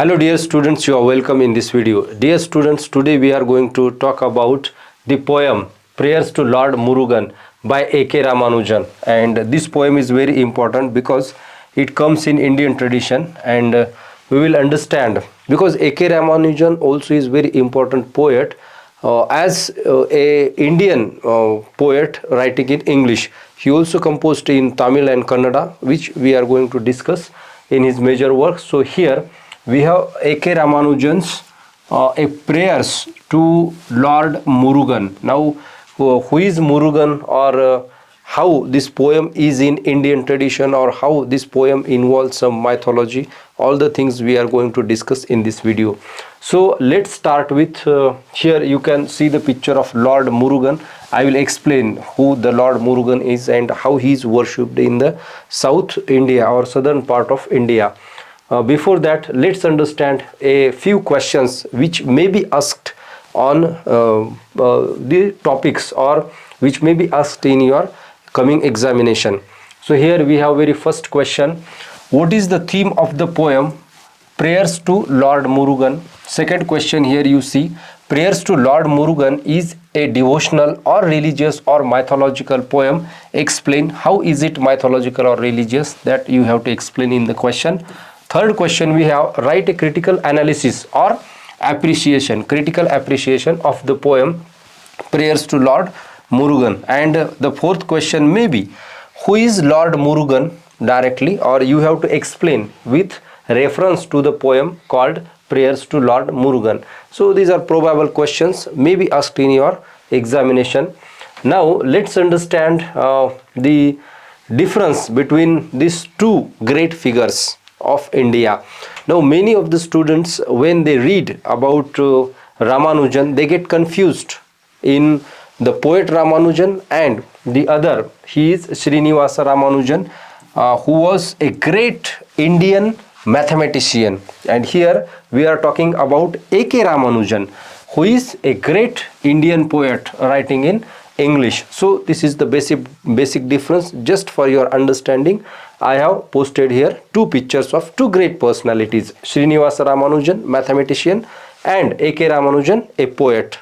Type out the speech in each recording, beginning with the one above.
Hello dear students, you are welcome in this video. Dear students, today we are going to talk about the poem Prayers to Lord Murugan by K Ramanujan, and this poem is very important because it comes in Indian tradition, and we will understand because K Ramanujan also is very important poet as a Indian poet writing in English. He also composed in Tamil and Kannada, which we are going to discuss in his major works. So here we have K Ramanujan's a prayers to Lord Murugan. Now, who is Murugan, or how this poem is in Indian tradition, or how this poem involves some mythology, all the things we are going to discuss in this video. So let's start with here you can see the picture of Lord Murugan. I will explain who the Lord Murugan is and how he is worshipped in the South India or southern part of India. Before that, let's understand a few questions which may be asked on the topics, or which may be asked in your coming examination. So here we have very first question: what is the theme of the poem Prayers to Lord Murugan? Second question, here you see Prayers to Lord Murugan is a devotional or religious or mythological poem. Explain how is it mythological or religious, that you have to explain in the question. Third question, we have write a critical analysis or appreciation, critical appreciation of the poem Prayers to Lord Murugan. And the fourth question may be who is Lord Murugan directly, or you have to explain with reference to the poem called Prayers to Lord Murugan. So these are probable questions may be asked in your examination. Now let's understand the difference between these two great figures of India. Now many of the students, when they read about Ramanujan, they get confused in the poet Ramanujan and the other. He is Srinivasa Ramanujan, who was a great Indian mathematician, and here we are talking about K Ramanujan, who is a great Indian poet writing in English. So this is the basic difference. Just for your understanding, I have posted here two pictures of two great personalities: Srinivasa Ramanujan, mathematician, and K Ramanujan, a poet,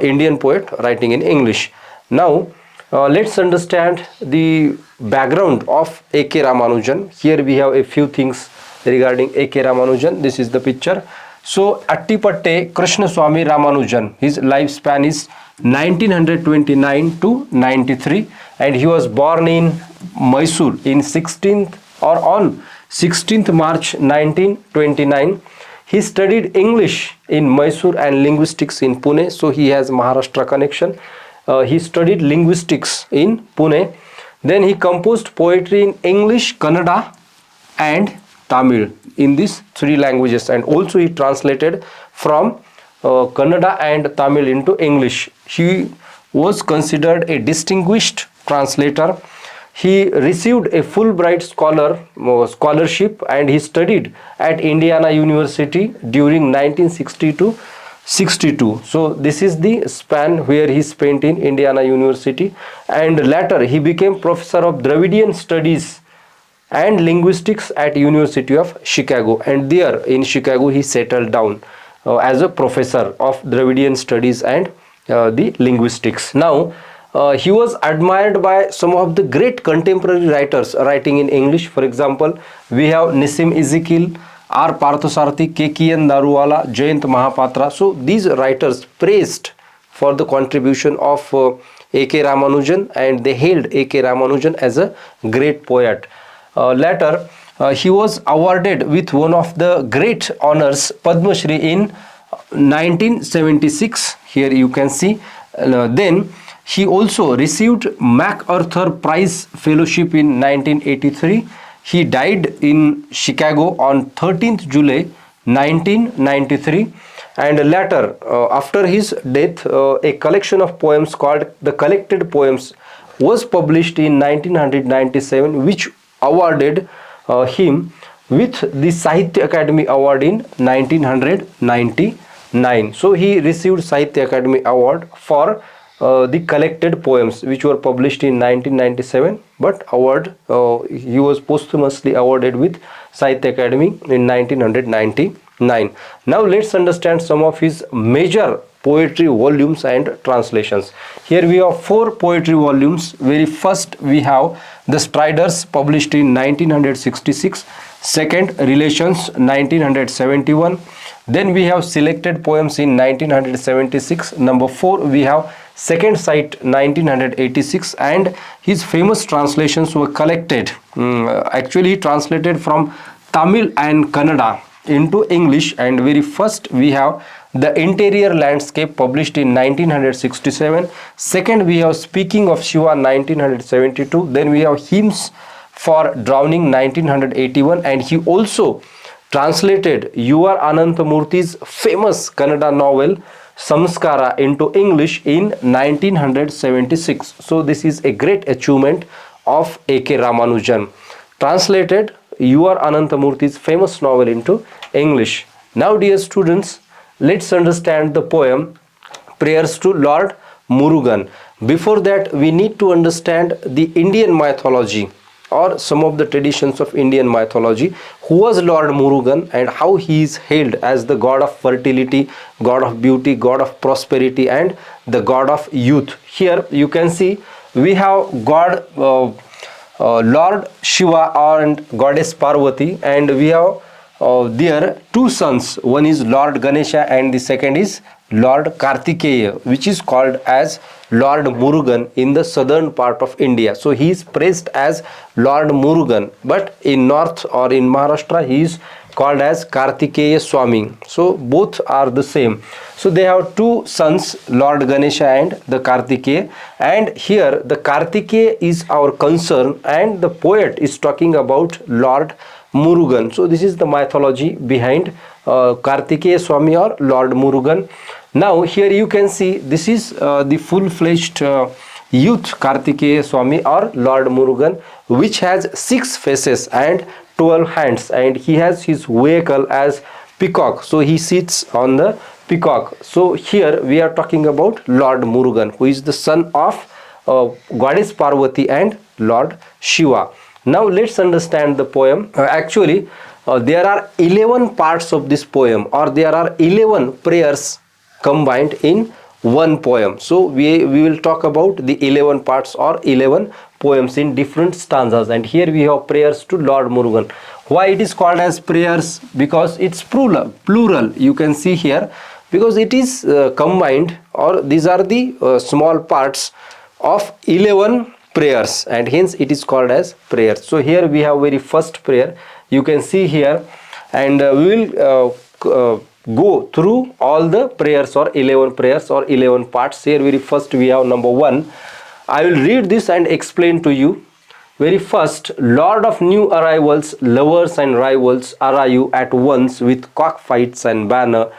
Indian poet writing in English. Now let's understand the background of K Ramanujan. Here we have a few things regarding K Ramanujan. This is the picture. So Attipatte Krishnaswamy Ramanujan, his lifespan is 1929 to 93, and he was born in Mysore in 16th or on 16th March 1929. He studied English in Mysore and linguistics in Pune, so he has Maharashtra connection. He studied linguistics in Pune. Then he composed poetry in English, Kannada and Tamil, in these three languages, and also he translated from Kannada and Tamil into English. He was considered a distinguished translator. He received a Fulbright scholarship, and he studied at Indiana University during 1960 to 62. So this is the span where he spent in Indiana University, and later he became professor of Dravidian Studies and Linguistics at University of Chicago, and there in Chicago he settled down as a professor of Dravidian Studies and the linguistics. Now he was admired by some of the great contemporary writers writing in English. For example, we have Nissim Ezekiel, R. Parthasarathi, K.N. Daruwala, Jayant Mahapatra. So these writers praised for the contribution of K Ramanujan, and they hailed K Ramanujan as a great poet. Later he was awarded with one of the great honors, Padma Shri, in 1976. Here you can see. Then he also received MacArthur Prize Fellowship in 1983. He died in Chicago on 13th July 1993. And later, after his death, a collection of poems called The Collected Poems was published in 1997, which awarded him with the Sahitya Academy Award in 1999. So he received Sahitya Academy Award for the collected poems which were published in 1997, but he was posthumously awarded with Sahitya Academy in 1999. 9. Now let's understand some of his major poetry volumes and translations. Here we have 4 poetry volumes. Very first we have The Striders, published in 1966. Second, Relations, 1971. Then we have Selected Poems in 1976. Number 4 we have Second Sight, 1986, and his famous translations were collected. Actually, he translated from Tamil and Kannada into English. And very first we have The Interior Landscape, published in 1967. Second we have Speaking of Shiva, 1972. Then we have Hymns for Drowning, 1981, and he also translated U.R. Ananthamurthy's famous Kannada novel Samskara into English in 1976. So this is a great achievement of A.K. Ramanujan. Translated U.R. Ananthamurthy's famous novel into English. Now dear students, let's understand the poem Prayers to Lord Murugan. Before that, we need to understand the Indian mythology or some of the traditions of Indian mythology. Who was Lord Murugan and how he is hailed as the god of fertility, god of beauty, god of prosperity, and the god of youth. Here you can see we have God Lord Shiva and goddess Parvati, and we have their 2 sons. One is Lord Ganesha and the second is Lord Kartikeya, which is called as Lord Murugan in the southern part of India. So he is praised as Lord Murugan, but in north or in Maharashtra he is called as Kartikeya Swami. So both are the same. So they have 2 sons, Lord Ganesha and the Kartikeya, and here the Kartikeya is our concern and the poet is talking about Lord Murugan. So this is the mythology behind Kartikeya Swami or Lord Murugan. Now here you can see this is the full-fledged youth Kartikeya Swami or Lord Murugan, which has 6 faces and 12 hands, and he has his vehicle as peacock. So he sits on the peacock. So here we are talking about Lord Murugan, who is the son of goddess Parvati and Lord Shiva. Now let's understand the poem. Actually, there are 11 parts of this poem, or there are 11 prayers combined in one poem. So we will talk about the 11 parts or 11 poems in different stanzas. And here we have prayers to Lord Murugan. Why it is called as prayers? Because it's plural. You can see here, because it is combined, or these are the small parts of 11 prayers, and hence it is called as prayers. So here we have very first prayer, you can see here, and we will go through all the prayers or 11 prayers or 11 parts. Here very first we have number 1. I will read this and explain to you. Very first, Lord of new arrivals, lovers and rivals, arrive at once with cockfights and banner.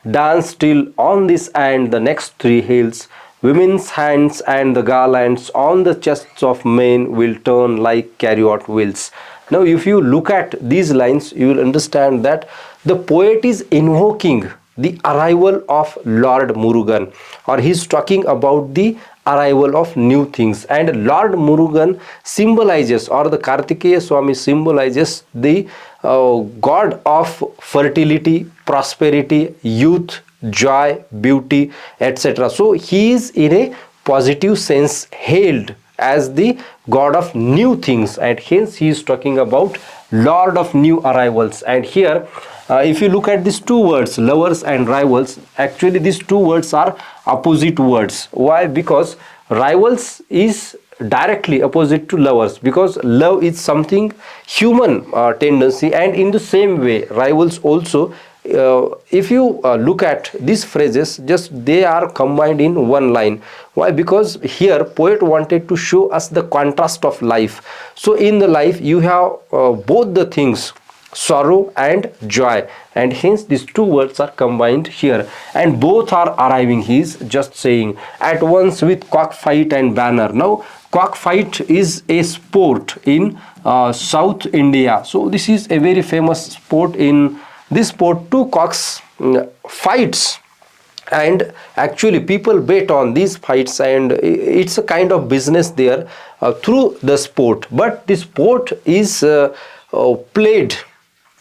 Dance till on this and the next 3 hills. Women's hands and the garlands on the chests of men will turn like chariot wheels. Now if you look at these lines, you will understand that the poet is invoking the arrival of Lord Murugan, or he is talking about the arrival of new things. And Lord Murugan symbolizes, or the Kartikeya Swami symbolizes the god of fertility, prosperity, youth, joy, beauty, etc. So he is in a positive sense hailed as the god of new things, and hence he is talking about Lord of new arrivals. And here if you look at these 2 words, lovers and rivals, actually these 2 words are opposite words. Why? Because rivals is directly opposite to lovers, because love is something human tendency, and in the same way rivals also, if you look at these phrases, just they are combined in one line. Why? Because here poet wanted to show us the contrast of life. So in the life you have both the things, sorrow and joy, and hence these 2 words are combined here, and both are arriving, he is just saying, at once with cockfight and banner. Now cockfight is a sport in South India. So this is a very famous sport. In this sport 2 cocks fights, and actually people bet on these fights, and it's a kind of business there through the sport. But the sport is played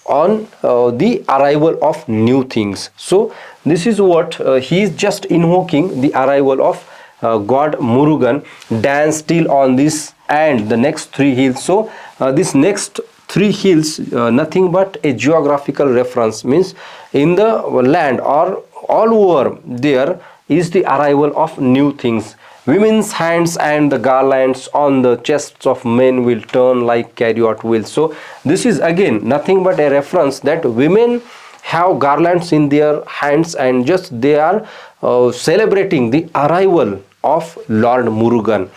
on the arrival of new things. So this is what he is just invoking the arrival of God Murugan. Dance still on this and the next three hills. So this next three hills, nothing but a geographical reference, means in the land or all over there is the arrival of new things. Women's hands and the garlands on the chests of men will turn like chariot wheels. So this is again nothing but a reference that women have garlands in their hands and just they are celebrating the arrival of Lord Murugan.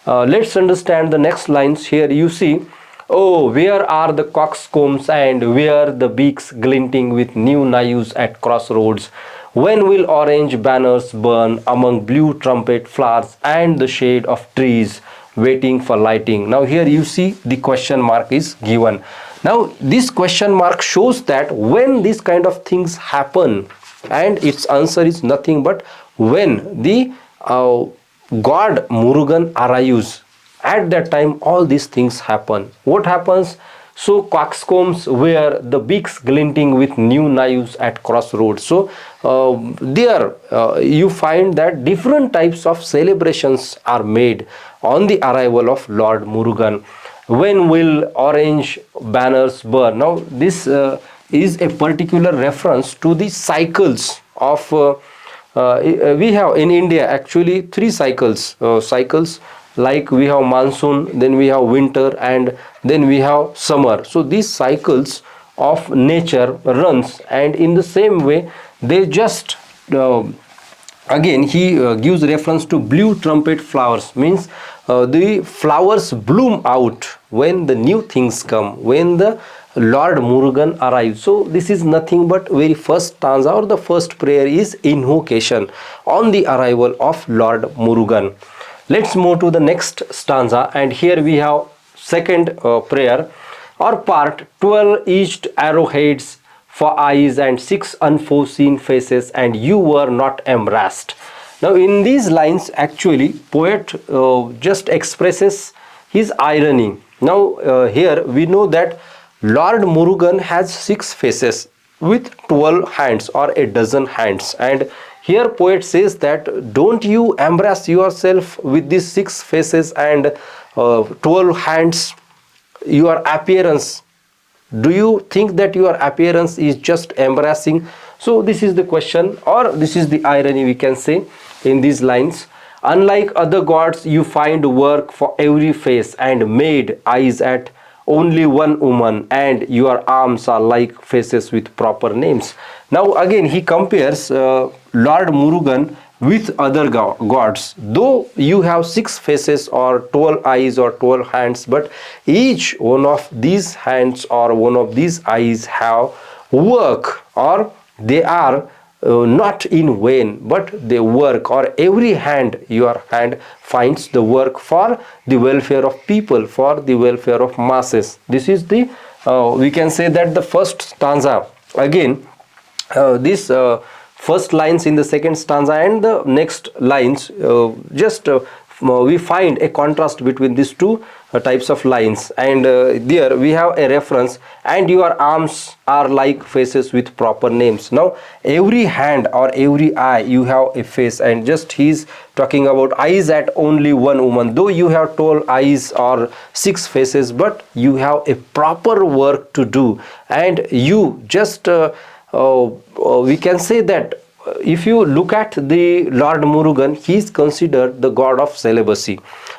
Let's understand the next lines. Here you see, oh, where are the coxcombs and where the beaks glinting with new knives at crossroads? When will orange banners burn among blue trumpet flowers and the shade of trees waiting for lighting? Now here you see the question mark is given. Now this question mark shows that when these kind of things happen, and its answer is nothing but when the God Murugan arrives. At that time all these things happen. What happens? So coxcombs where the beaks glinting with new knives at crossroads. So there you find that different types of celebrations are made on the arrival of Lord Murugan. When will orange banners burn? Now this is a particular reference to the cycles of we have in India actually three cycles. Like we have monsoon, then we have winter, and then we have summer. So these cycles of nature runs, and in the same way they just again he gives reference to blue trumpet flowers, means the flowers bloom out when the new things come, when the Lord Murugan arrives. So this is nothing but very first stanza or the first prayer is invocation on the arrival of Lord Murugan. Let's move to the next stanza, and here we have second prayer or part. 12 eached arrowheads for eyes and 6 unforeseen faces, and you were not embarrassed. Now in these lines actually poet just expresses his irony. Now here we know that Lord Murugan has 6 faces with 12 hands or a dozen hands, and here poet says that don't you embrace yourself with these 6 faces and 12 hands, your appearance. Do you think that your appearance is just embarrassing? So this is the question, or this is the irony we can say in these lines. Unlike other gods, you find work for every face and made eyes at only one woman, and your arms are like faces with proper names. Now again he compares Lord Murugan with other gods. Though you have 6 faces or 12 eyes or 12 hands, but each one of these hands or one of these eyes have work, or they are not in vain, but they work, or every hand, your hand finds the work for the welfare of people, for the welfare of masses. This is the we can say that the first stanza. Again this first lines in the second stanza and the next lines we find a contrast between these two types of lines, and there we have a reference, and your arms are like faces with proper names. Now every hand or every eye you have a face, and just he's talking about eyes at only one woman. Though you have 12 eyes or 6 faces, but you have a proper work to do, and you just we can say that if you look at the Lord Murugan, he is considered the god of celibacy,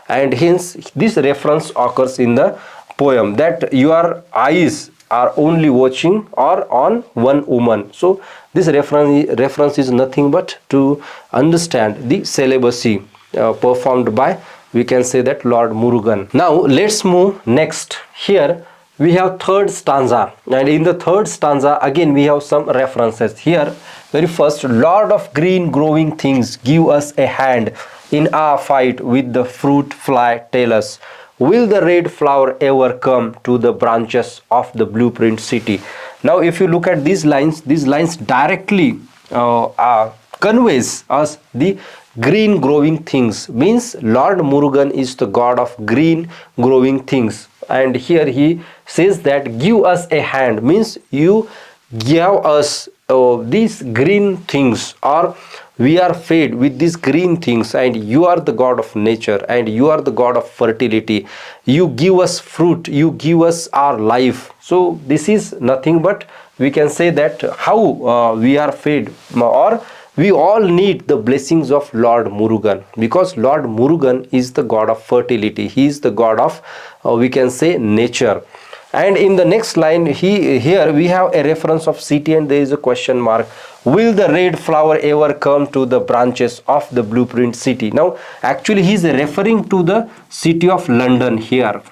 and hence this reference occurs in the poem that your eyes are only watching or on one woman. So this reference is nothing but to understand the celibacy performed by, we can say that, Lord Murugan. Now let's move next. Here we have third stanza, and in the third stanza again we have some references. Here very first, Lord of green growing things, give us a hand in our fight with the fruit fly. Tell us, will the red flower ever come to the branches of the blueprint city? Now if you look at these lines directly conveys us the green growing things, means Lord Murugan is the god of green growing things. and here he says that give us a hand, means you give us these green things, or we are fed with these green things, and you are the God of nature, and you are the God of fertility. You give us fruit, you give us our life. So this is nothing but, we can say that how we are fed, or we all need the blessings of Lord Murugan, because Lord Murugan is the God of fertility. He is the God of we can say nature. And in the next line, here we have a reference of city, and there is a question mark. Will the red flower ever come to the branches of the blueprint city? Now actually he is referring to the city of London here.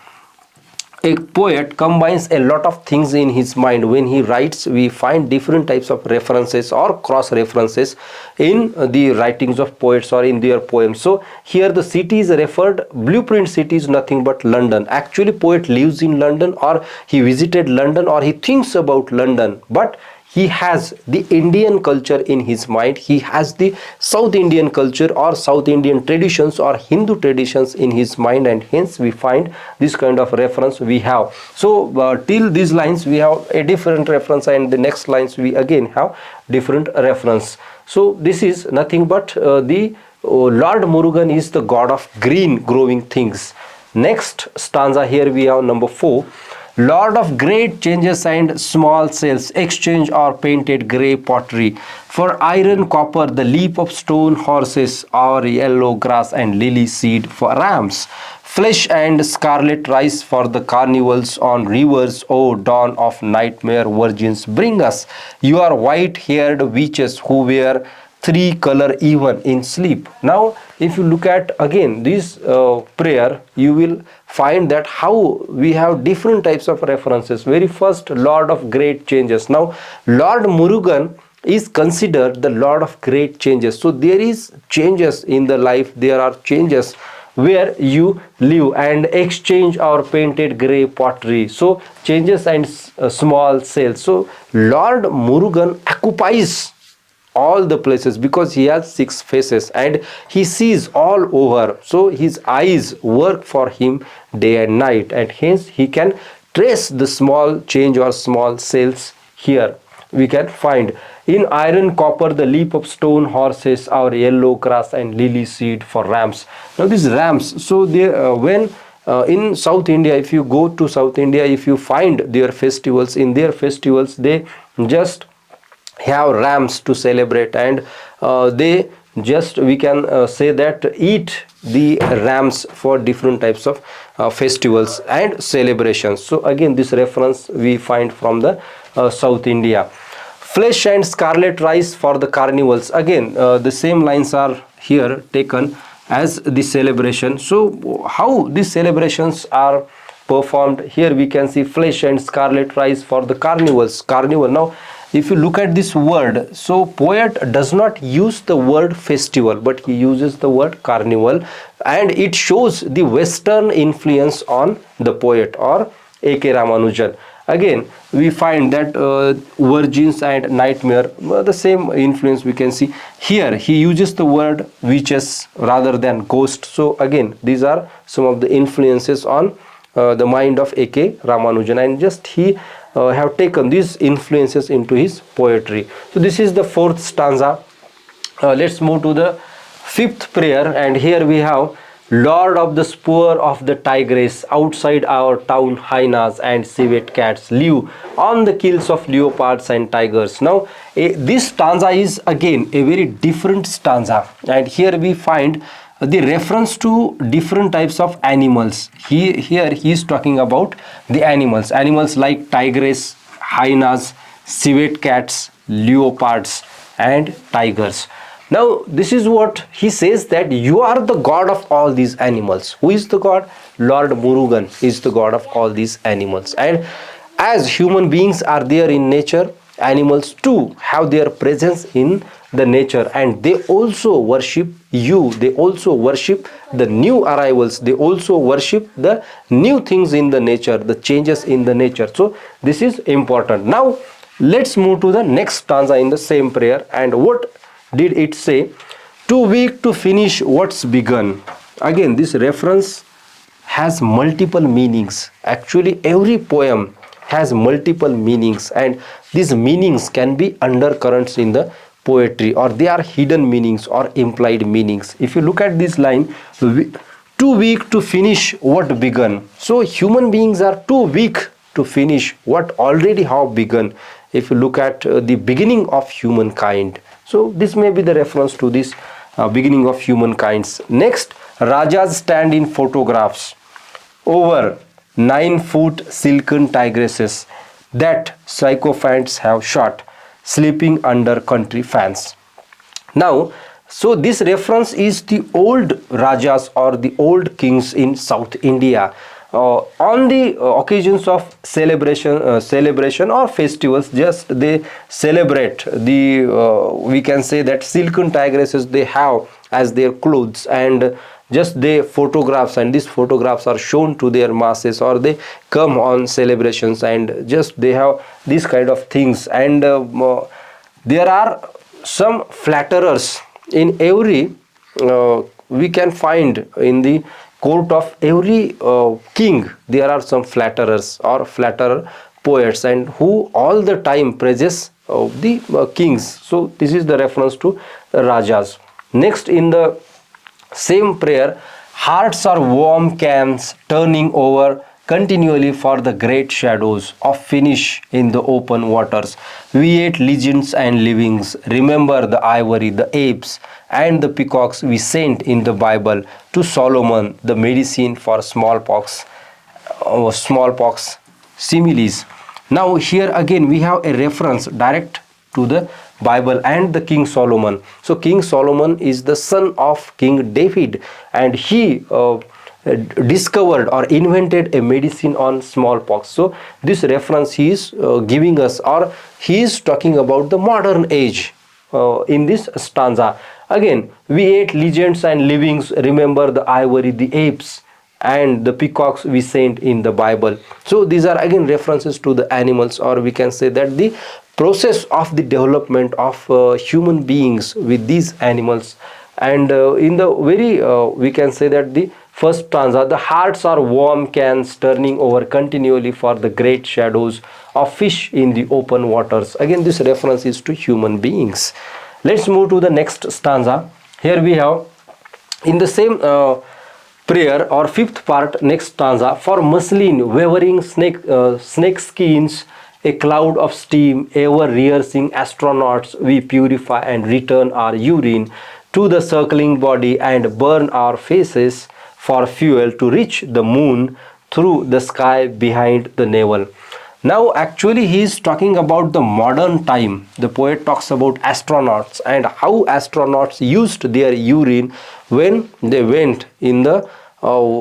A poet combines a lot of things in his mind. When he writes, we find different types of references or cross references in the writings of poets or in their poems. So here the city is referred, blueprint city is nothing but London. Actually poet lives in London, or he visited London, or he thinks about London, but he has the Indian culture in his mind. He has the South Indian culture or South Indian traditions or Hindu traditions in his mind, and hence we find this kind of reference we have. So till these lines we have a different reference, and the next lines we again have different reference. So this is nothing but the Lord Murugan is the God of green growing things. Next stanza, here we have number 4. Lord of great changes and small cells, exchange or painted grey pottery. For iron, copper, the leap of stone horses, or yellow grass and lily seed for rams. Flesh and scarlet rice for the carnivals on rivers, O dawn of nightmare virgins, bring us your white-haired witches who wear 3 color even in sleep. Now if you look at again this prayer, you will find that how we have different types of references. Very first, Lord of great changes. Now Lord Murugan is considered the Lord of great changes. So there is changes in the life, there are changes where you live, and exchange or painted grey pottery. So changes and small cells. So Lord Murugan occupies all the places because he has 6 faces and he sees all over. So his eyes work for him day and night, and hence he can trace the small change or small cells here. We can find in iron, copper, the leap of stone horses, or yellow grass and lily seed for rams. Now these rams, so they when in South India, if you go to South India, if you find their festivals, in their festivals they just have rams to celebrate, and they just, we can say that, eat the rams for different types of festivals and celebrations. So again this reference we find from the South India. Flesh and scarlet rice for the carnivals. Again the same lines are here taken as the celebration. So how these celebrations are performed, here we can see flesh and scarlet rice for the carnivals. Carnival. Now if you look at this word, so poet does not use the word festival, but he uses the word carnival, and it shows the Western influence on the poet or A K Ramanujan. Again we find that virgins and nightmare, the same influence we can see here. He uses the word witches rather than ghost. So again these are some of the influences on the mind of A K Ramanujan, and just he have taken these influences into his poetry. So this is the 4th stanza. Let's move to the 5th prayer, and here we have Lord of the spoor of the tigress, outside our town hyenas and civet cats live on the kills of leopards and tigers. Now this stanza is again a very different stanza, and here we find the reference to different types of animals. Here he is talking about the animals like tigress, hyenas, civet cats, leopards and tigers. Now this is what he says, that you are the God of all these animals. Who is the God? Lord Murugan is the God of all these animals. And as human beings are there in nature, animals too have their presence in the nature, and they also worship you. They also worship the new arrivals. They also worship the new things in the nature, the changes in the nature. So this is important. Now let's move to the next stanza in the same prayer, and what did it say? Too weak to finish what's begun. Again this reference has multiple meanings. Actually, every poem has multiple meanings, and these meanings can be undercurrents in the poetry, or they are hidden meanings or implied meanings. If you look at this line, too weak to finish what begun. So human beings are too weak to finish what already have begun. If you look at the beginning of humankind, so this may be the reference to this beginning of humankind's. Next, rajas stand in photographs over 9-foot silken tigresses that sycophants have shot, sleeping under country fans. Now, so this reference is the old rajas or the old kings in South India. On the occasions of celebration or festivals, just they celebrate the we can say that silken tigresses they have as their clothes, and just they photographs, and these photographs are shown to their masses, or they come on celebrations and just they have these kind of things. And there are some flatterers in every we can find in the court of every king. There are some flatterers or flatterer poets, and who all the time praises the kings. So this is the reference to rajas. Next, in the same prayer, hearts are warm cans turning over continually for the great shadows of finish in the open waters. We ate legends and livings, remember the ivory, the apes, and the peacocks we sent in the Bible to Solomon, the medicine for smallpox similes. Now here again we have a reference direct to the Bible and the King Solomon. So King Solomon is the son of King David, and he discovered or invented a medicine on smallpox. So this reference he is giving us, or he is talking about the modern age in this stanza. Again, we ate legends and livings, remember the ivory, the apes, and the peacocks we sent in the Bible. So these are again references to the animals, or we can say that the process of the development of human beings with these animals. And in the very we can say that the first stanza, the hearts are warm cans turning over continually for the great shadows of fish in the open waters. Again, this reference is to human beings. Let's move to the next stanza. Here we have in the same prayer or fifth part, next stanza, for muslin wavering snake skins, a cloud of steam, ever rehearsing astronauts, we purify and return our urine to the circling body and burn our faces for fuel to reach the moon through the sky behind the navel. Now actually he is talking about the modern time. The poet talks about astronauts and how astronauts used their urine when they went in the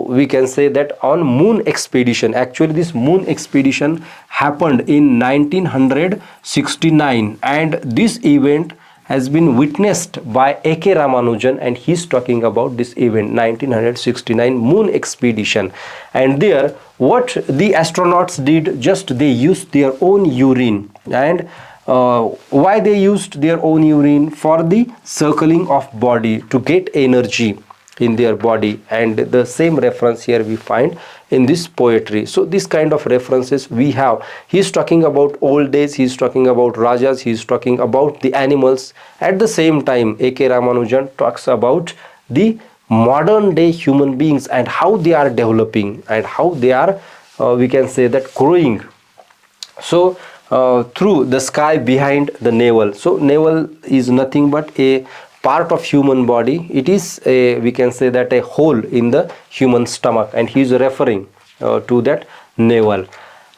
we can say that on moon expedition. Actually this moon expedition happened in 1969, and this event has been witnessed by K Ramanujan, and he's talking about this event 1969 moon expedition. And there what the astronauts did, just they used their own urine. And why they used their own urine? For the circling of body, to get energy in their body. And the same reference here we find in this poetry. So this kind of references we have. He's talking about old days, he's talking about rajas, he's talking about the animals. At the same time, K Ramanujan talks about the modern day human beings and how they are developing and how they are we can say that growing. So through the sky behind the navel. So navel is nothing but a part of human body. It is a, we can say that, a hole in the human stomach, and he is referring to that navel.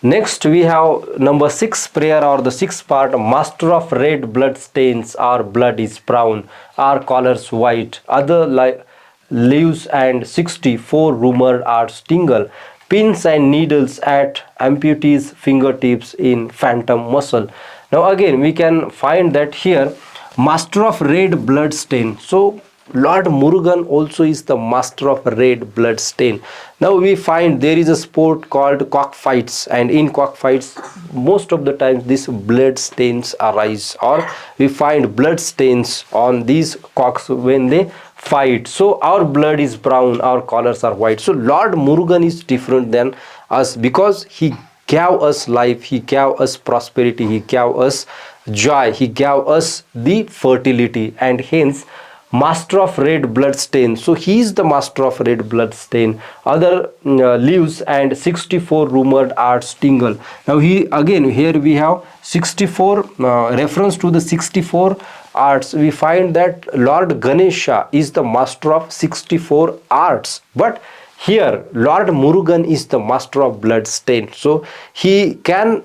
Next we have number 6 prayer, or the 6th part, master of red blood stains, our blood is brown, our collars white, other leaves and 64 rumored are stingle, pins and needles at amputees fingertips in phantom muscle. Now again we can find that here master of red blood stain. So Lord Murugan also is the master of red blood stain. Now we find there is a sport called cockfights, and in cockfights most of the times these blood stains arise, or we find blood stains on these cocks when they fight. So our blood is brown, our colors are white. So Lord Murugan is different than us because he gave us life, he gave us prosperity, he gave us joy, he gave us the fertility, and hence master of red blood stain. So he is the master of red blood stain. Other leaves and 64 rumored arts tingle. Now he again, here we have 64 reference to the 64 arts. We find that Lord Ganesha is the master of 64 arts, but here Lord Murugan is the master of blood stain. So he can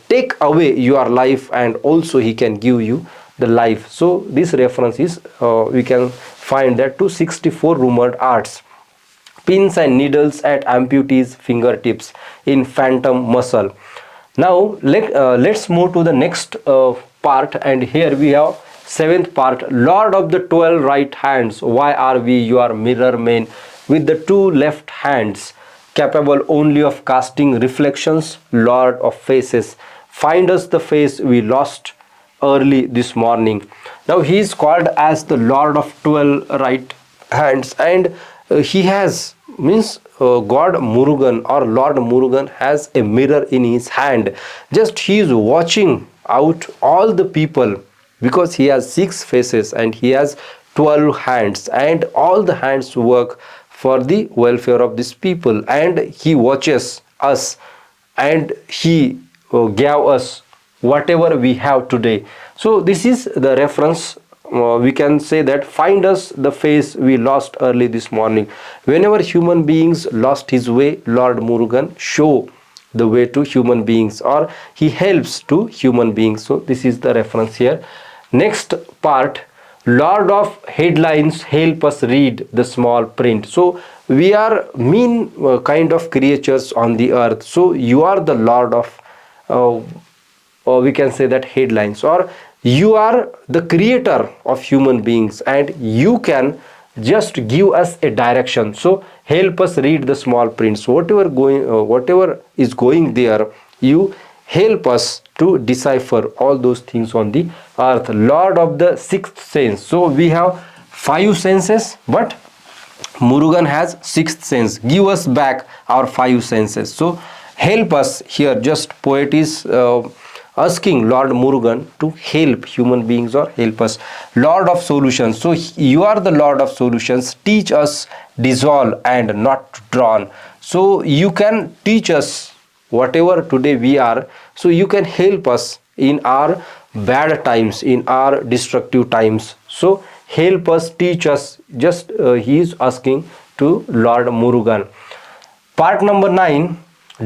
take away your life, and also he can give you the life. So this reference is we can find that to 64 rumored arts. Pins and needles at amputees fingertips in phantom muscle. Now let's move to the next part, and here we have seventh part. Lord of the 12 right hands, why are we your mirror men with the two left hands, capable only of casting reflections? Lord of faces, find us the face we lost early this morning. Now he is called as the Lord of 12 right hands, and he has means God Murugan or Lord Murugan has a mirror in his hand. Just he is watching out all the people, because he has 6 faces and he has 12 hands, and all the hands work for the welfare of these people, and he watches us, and he gave us whatever we have today. So this is the reference. We can say that find us the face we lost early this morning. Whenever human beings lost his way, Lord Murugan show the way to human beings, or he helps to human beings. So this is the reference here. Next part, Lord of headlines, help us read the small print. So we are mean kind of creatures on the earth. So you are the Lord of or we can say that headlines, or you are the creator of human beings, and you can just give us a direction. So help us read the small prints, whatever is going there, you help us to decipher all those things on the earth. Lord of the sixth sense. So we have 5 senses, but Murugan has 6th sense. Give us back our 5 senses. So help us here. Just poet is asking Lord Murugan to help human beings or help us. Lord of solutions. So you are the Lord of solutions. Teach us dissolve and not drawn. So you can teach us whatever today we are. So you can help us in our bad times, in our destructive times. So help us, teach us. Just he is asking to Lord Murugan. Part number 9.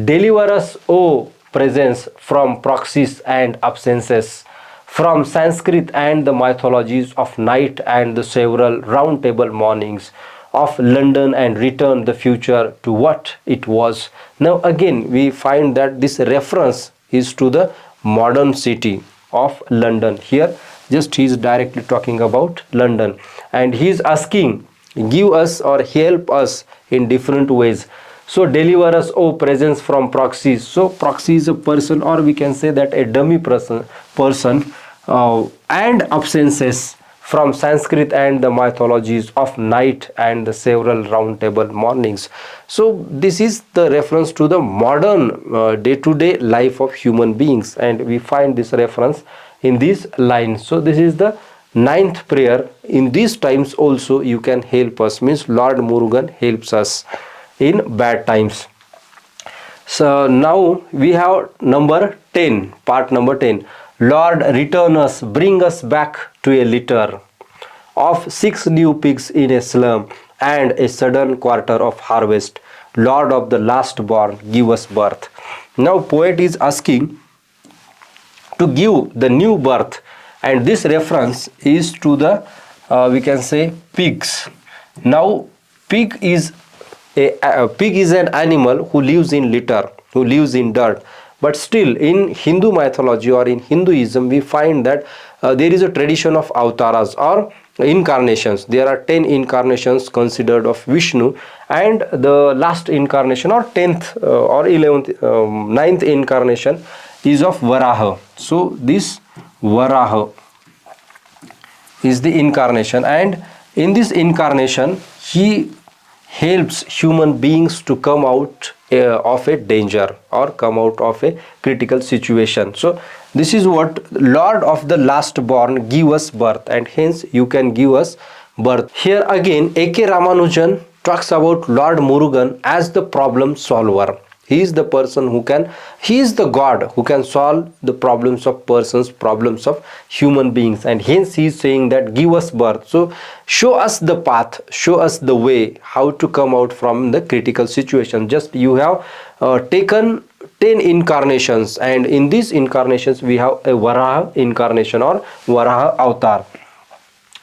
Deliver us, O presence, from proxies and absences, from Sanskrit and the mythologies of night and the several round table mornings of London, and return the future to what it was. Now again we find that this reference is to the modern city of London. Here just he is directly talking about London, and he is asking give us or help us in different ways. So deliver us, O presence, from proxies. So proxy is a person, or we can say that a dummy person and absences, from Sanskrit and the mythologies of night and the several round table mornings. So this is the reference to the modern day-to-day life of human beings, and we find this reference in these lines. So this is the 9th prayer. In these times also you can help us, means Lord Murugan helps us in bad times. So now we have number 10, part number 10. Lord, return us, bring us back to a litter of 6 new pigs in a slum and a sudden quarter of harvest. Lord of the last born, give us birth. Now poet is asking to give the new birth, and this reference is to the we can say pigs. Now pig is an animal who lives in litter, who lives in dirt. But still in Hindu mythology or in Hinduism we find that there is a tradition of avatars or incarnations. There are 10 incarnations considered of Vishnu, and the last incarnation or 10th or 11th 9th incarnation is of Varaha. So this Varaha is the incarnation, and In this incarnation, he helps human beings to come out of a danger or come out of a critical situation. So this is what Lord of the last born give us birth, and hence you can give us birth. Here again AK Ramanujan talks about Lord Murugan as the problem solver. He is the person who can, he is the God who can solve the problems of persons, problems of human beings, and hence he is saying that give us birth. So show us the path, show us the way how to come out from the critical situation. Just you have taken 10 incarnations, and in these incarnations we have a Varaha incarnation or Varaha avatar.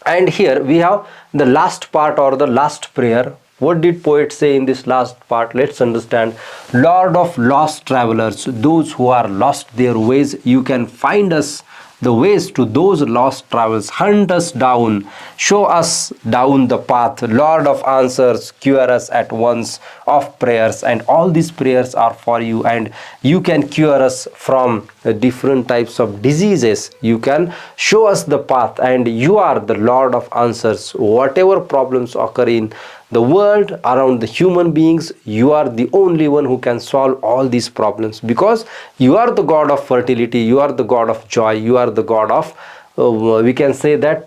And here we have the last part or the last prayer. What did poet say in this last part? Let's understand. Lord of lost travelers, those who are lost their ways, you can find us the ways to those lost travels. Hunt us down, show us down the path. Lord of answers, cure us at once of prayers. And all these prayers are for you, and you can cure us from different types of diseases. You can show us the path, and you are the Lord of answers. Whatever problems occur in the world around the human beings, you are the only one who can solve all these problems, because you are the God of fertility, you are the God of joy, you are the God of we can say that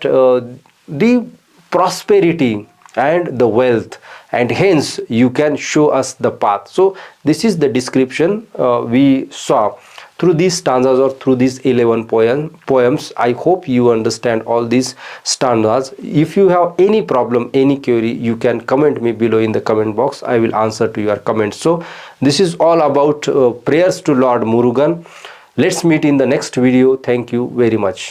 the prosperity and the wealth, and hence you can show us the path. So this is the description we saw through these stanzas or through these 11 poems. I hope you understand all these stanzas. If you have any problem, any query, you can comment me below in the comment box. I will answer to your comments. So this is all about prayers to Lord Murugan. Let's meet in the next video. Thank you very much.